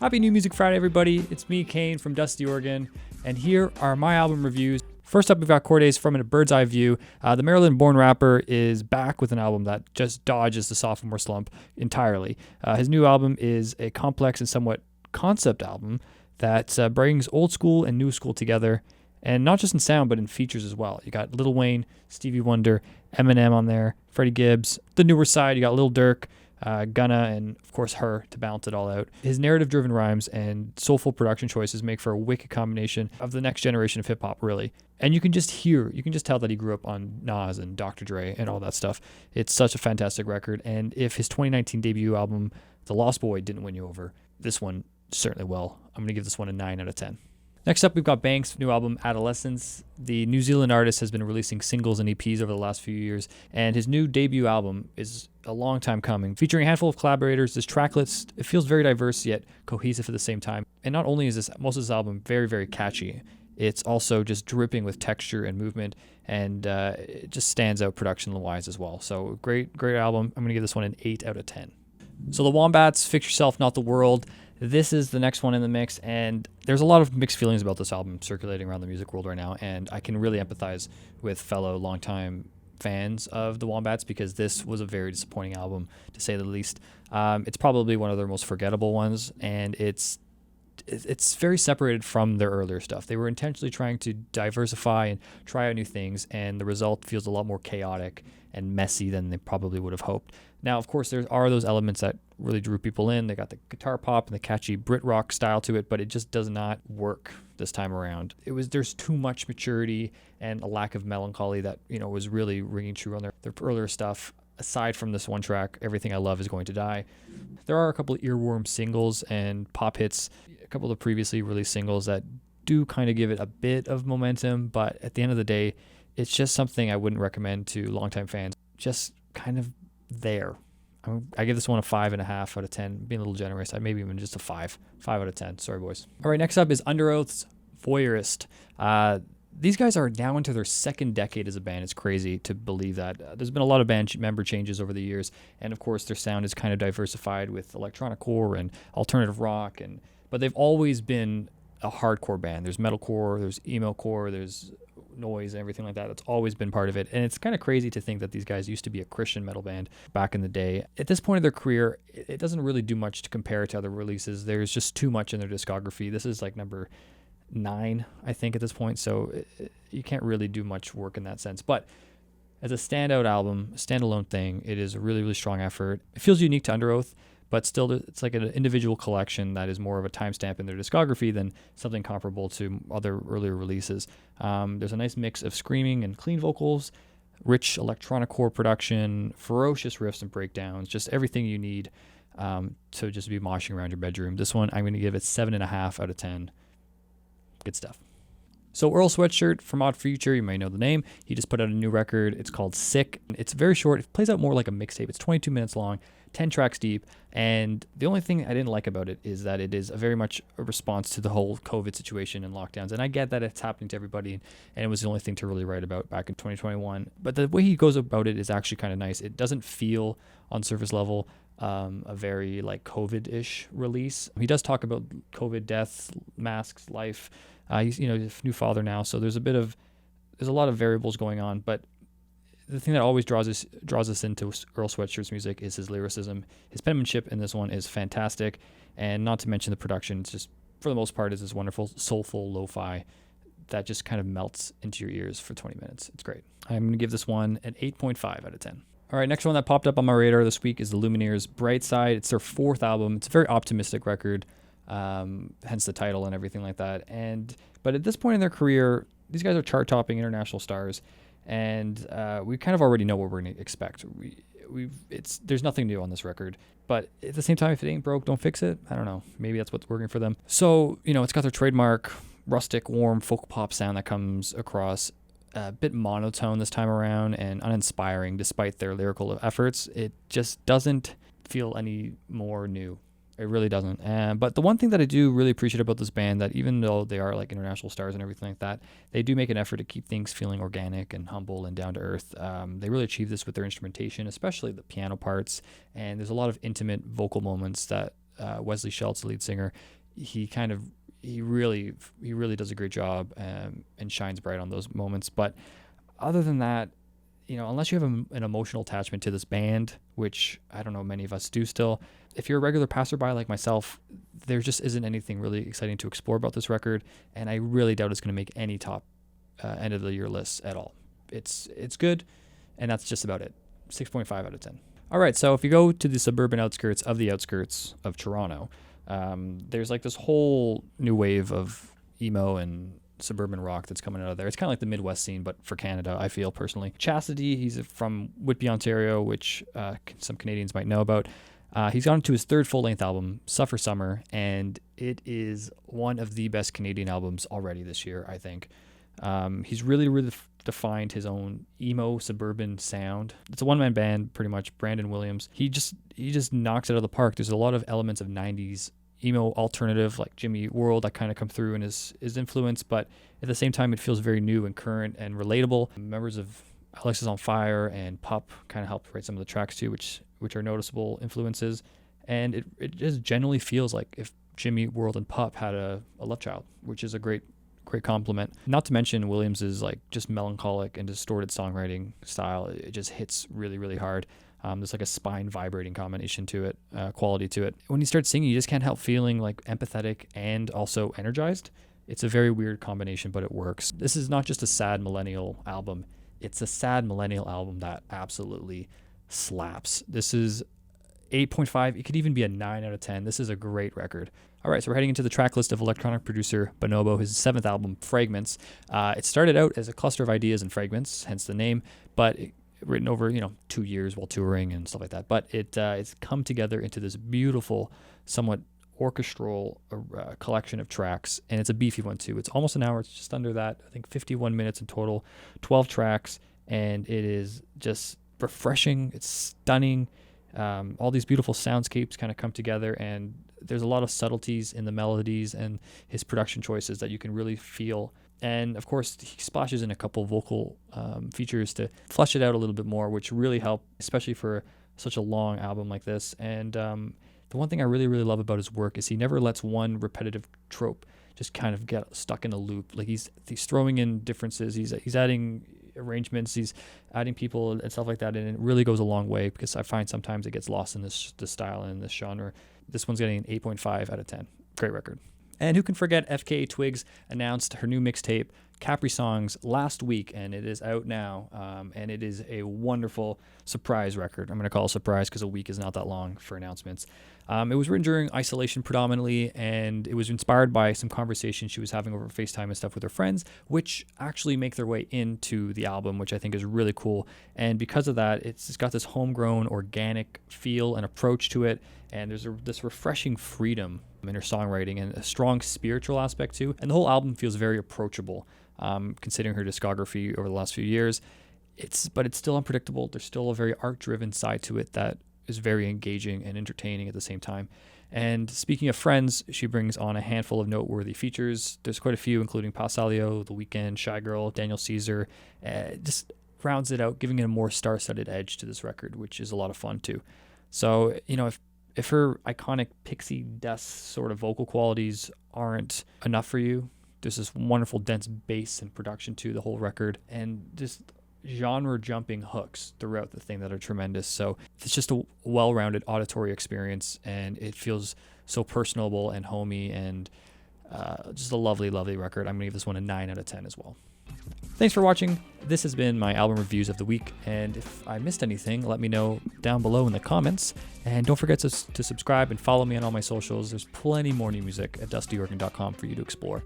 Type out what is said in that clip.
Happy New Music Friday, everybody. It's me, Kane, from Dusty, Oregon, and here are my album reviews. First up, we've got Cordae's From a Bird's Eye View. The Maryland-born rapper is back with an album that just dodges the sophomore slump entirely. His new album is a complex and somewhat concept album that brings old school and new school together, and not just in sound, but in features as well. You got Lil Wayne, Stevie Wonder, Eminem on there, Freddie Gibbs. The newer side, you got Lil Durk, Gunna, and of course her to balance it all out. His narrative-driven rhymes and soulful production choices make for a wicked combination of the next generation of hip-hop, really. And you can just tell that he grew up on Nas and Dr. Dre and all that stuff. It's such a fantastic record, and if his 2019 debut album, The Lost Boy, didn't win you over, this one certainly will. I'm going to give this one a 9 out of 10. Next up, we've got Baynk's new album, Adolescence. The New Zealand artist has been releasing singles and EPs over the last few years, and his new debut album is a long time coming. Featuring a handful of collaborators, this track list, it feels very diverse yet cohesive at the same time. And not only is most of this album very, very catchy, it's also just dripping with texture and movement, and it just stands out production-wise as well. So great album. I'm going to give this one an 8 out of 10. So the Wombats, Fix Yourself, Not the World. This is the next one in the mix, and there's a lot of mixed feelings about this album circulating around the music world right now, and I can really empathize with fellow longtime fans of the Wombats because this was a very disappointing album, to say the least. It's probably one of their most forgettable ones, and it's very separated from their earlier stuff. They were intentionally trying to diversify and try out new things, and the result feels a lot more chaotic and messy than they probably would have hoped. Now, of course, there are those elements that really drew people in. They got the guitar pop and the catchy Brit rock style to it, but it just does not work this time around. There's too much maturity and a lack of melancholy that, was really ringing true on their earlier stuff. Aside from this one track, Everything I Love Is Going to Die. There are a couple of earworm singles and pop hits, a couple of previously released singles that do kind of give it a bit of momentum, but at the end of the day, it's just something I wouldn't recommend to longtime fans. Just kind of there. I give this one a 5.5 out of 10. Being a little generous, maybe even just a 5 out of 10. Sorry, boys. All right, next up is Underoath's Voyeurist. These guys are now into their second decade as a band. It's crazy to believe that. There's been a lot of band member changes over the years, and of course their sound is kind of diversified with electronic core and alternative rock, but they've always been a hardcore band. There's metalcore, there's emo core, there's noise and everything like that. That's always been part of it, and it's kind of crazy to think that these guys used to be a Christian metal band back in the day. At this point of their career, it doesn't really do much to compare to other releases. There's just too much in their discography. This is like number 9, I think, at this point, so you can't really do much work in that sense. But as a standout album, a standalone thing, it is a really, really strong effort. It feels unique to Underoath, but still it's like an individual collection that is more of a timestamp in their discography than something comparable to other earlier releases. There's a nice mix of screaming and clean vocals, rich electronic core production, ferocious riffs and breakdowns, just everything you need to just be moshing around your bedroom. This one, I'm going to give it 7.5 out of 10. Good stuff. So Earl Sweatshirt from Odd Future, you may know the name. He just put out a new record. It's called Sick. It's very short. It plays out more like a mixtape. It's 22 minutes long, 10 tracks deep. And the only thing I didn't like about it is that it is very much a response to the whole COVID situation and lockdowns. And I get that it's happening to everybody, and it was the only thing to really write about back in 2021. But the way he goes about it is actually kind of nice. It doesn't feel on surface level a very like COVID-ish release. He does talk about COVID, death, masks, life. He's a new father now, so there's a lot of variables going on. But the thing that always draws us into Earl Sweatshirt's music is his lyricism. His penmanship in this one is fantastic, and not to mention the production. It's just, for the most part, is this wonderful, soulful lo-fi that just kind of melts into your ears for 20 minutes. It's great. I'm going to give this one an 8.5 out of 10. All right, next one that popped up on my radar this week is the Lumineers' Brightside. It's their 4th album. It's a very optimistic record, hence the title and everything like that. But at this point in their career, these guys are chart-topping international stars, and we kind of already know what we're going to expect. There's nothing new on this record, but at the same time, if it ain't broke, don't fix it. I don't know. Maybe that's what's working for them. So, it's got their trademark rustic, warm folk pop sound that comes across a bit monotone this time around and uninspiring despite their lyrical efforts. It just doesn't feel any more new. It really doesn't. But the one thing that I do really appreciate about this band, that even though they are like international stars and everything like that, they do make an effort to keep things feeling organic and humble and down to earth. They really achieve this with their instrumentation, especially the piano parts. And there's a lot of intimate vocal moments that Wesley Schultz, the lead singer, he really does a great job and shines bright on those moments. But other than that, unless you have an emotional attachment to this band, which I don't know, many of us do still, if you're a regular passerby like myself, there just isn't anything really exciting to explore about this record, and I really doubt it's going to make any top end of the year lists at all. It's good, and that's just about it. 6.5 out of 10. All right, so if you go to the suburban outskirts of Toronto, there's like this whole new wave of emo and suburban rock that's coming out of there. It's kind of like the Midwest scene, but for Canada, I feel personally. Chastity, he's from Whitby, Ontario, which some Canadians might know about. He's gone to his third full-length album, Suffer Summer, and it is one of the best Canadian albums already this year, I think. He's really defined his own emo suburban sound. It's a one-man band, pretty much. Brandon Williams. He just knocks it out of the park. There's a lot of elements of 90s emo alternative, like Jimmy World, that kind of come through in his influence, but at the same time, it feels very new and current and relatable. Members of Alexis on Fire and Pup kind of helped write some of the tracks too, which are noticeable influences. And it just generally feels like if Jimmy World and Pup had a love child, which is a great compliment. Not to mention Williams' like just melancholic and distorted songwriting style. It just hits really, really hard. There's like a spine vibrating combination to it, quality to it. When he starts singing, you just can't help feeling like empathetic and also energized. It's a very weird combination, but it works. This is not just a sad millennial album. It's a sad millennial album that absolutely slaps. This is 8.5. It could even be a 9 out of 10. This is a great record. All right, so we're heading into the track list of electronic producer Bonobo, his 7th album, Fragments. It started out as a cluster of ideas and fragments, hence the name, but written over 2 years while touring and stuff like that. But it's come together into this beautiful, somewhat orchestral collection of tracks, and it's a beefy one too. It's almost an hour. It's just under that. I think 51 minutes in total, 12 tracks, and it is just refreshing. It's stunning. All these beautiful soundscapes kind of come together, and there's a lot of subtleties in the melodies and his production choices that you can really feel. And of course, he splashes in a couple vocal features to flesh it out a little bit more, which really help, especially for such a long album like this. And the one thing I really, really love about his work is he never lets one repetitive trope just kind of get stuck in a loop. Like he's throwing in differences. He's adding arrangements. He's adding people and stuff like that. And it really goes a long way, because I find sometimes it gets lost in this style and this genre. This one's getting an 8.5 out of 10. Great record. And who can forget FKA Twigs announced her new mixtape, Caprisongs, last week, and it is out now. And it is a wonderful surprise record. I'm going to call it a surprise because a week is not that long for announcements. It was written during isolation predominantly, and it was inspired by some conversations she was having over FaceTime and stuff with her friends, which actually make their way into the album, which I think is really cool. And because of that, it's got this homegrown, organic feel and approach to it, and there's this refreshing freedom in her songwriting and a strong spiritual aspect too. And the whole album feels very approachable, considering her discography over the last few years. But it's still unpredictable. There's still a very art-driven side to it that is very engaging and entertaining at the same time. And speaking of friends, she brings on a handful of noteworthy features. There's quite a few, including Pasalio, The Weeknd, Shy Girl, Daniel Caesar. Just rounds it out, giving it a more star-studded edge to this record, which is a lot of fun too. So, if her iconic pixie dust sort of vocal qualities aren't enough for you, there's this wonderful dense bass and production to the whole record, and just genre jumping hooks throughout the thing that are tremendous. So it's just a well-rounded auditory experience, and it feels so personable and homey, and just a lovely, lovely record. I'm going to give this one a 9 out of 10 as well. Thanks for watching. This has been my album reviews of the week, and if I missed anything, let me know down below in the comments. And don't forget to subscribe and follow me on all my socials. There's plenty more new music at dustyorgan.com for you to explore.